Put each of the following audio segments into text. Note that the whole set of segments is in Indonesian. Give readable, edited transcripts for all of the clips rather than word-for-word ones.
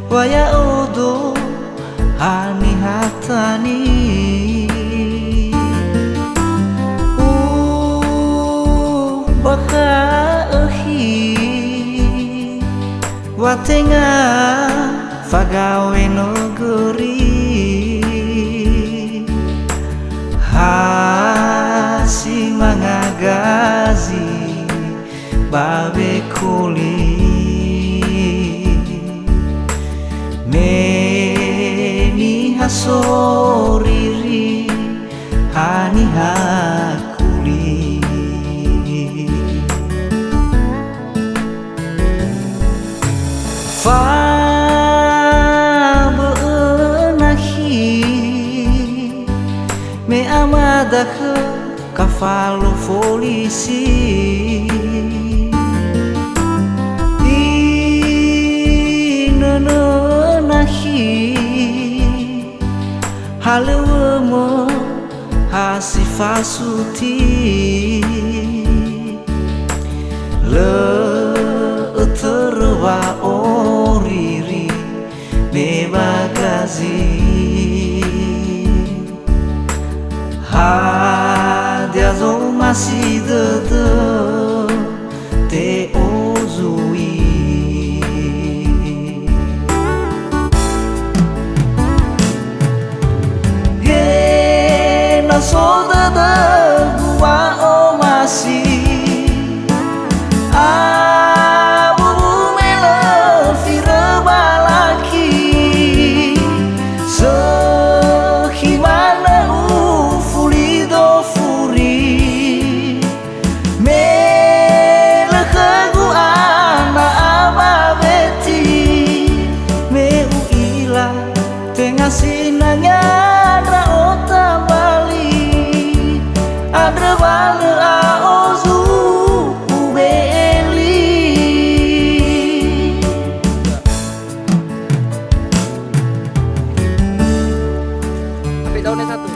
waya odo hani hatani baka ahi watenga fagawe nogori hasi mangagazi babe kuli meni hasoriri hani hakuli fa benahi me amada ke kafalo polisi halewemo hasifasuti le terwa oriri bebagazi hadia zo masih dede te ozui saudade gua oh masih abu mela fira balaki sehimana ufulido furi mela gua na ababeti me uila tengah sinanya daunnya satu.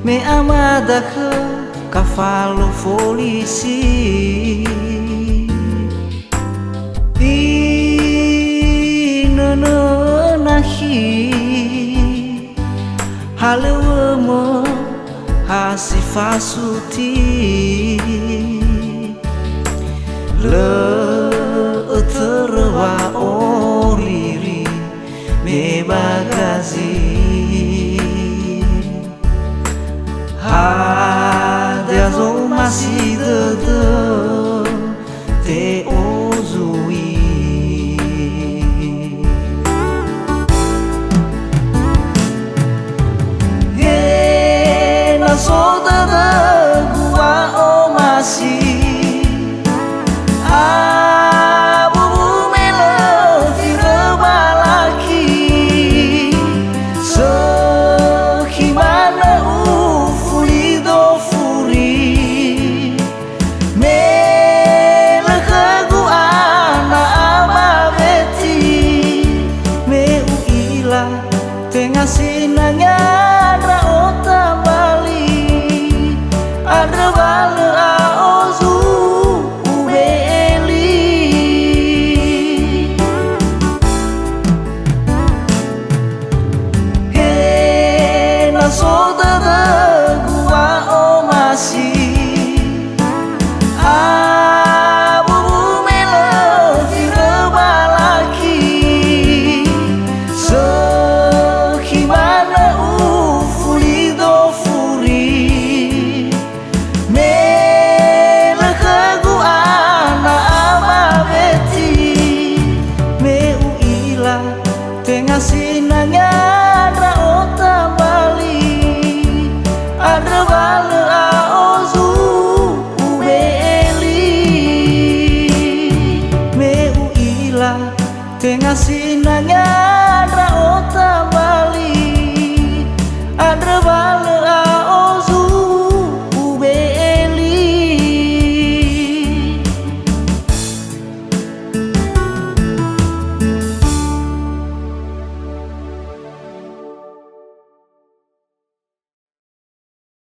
me amada ke kafalo polisi nahi halewemo hasifasuti le terwa oriri me bagazi hadia zo masih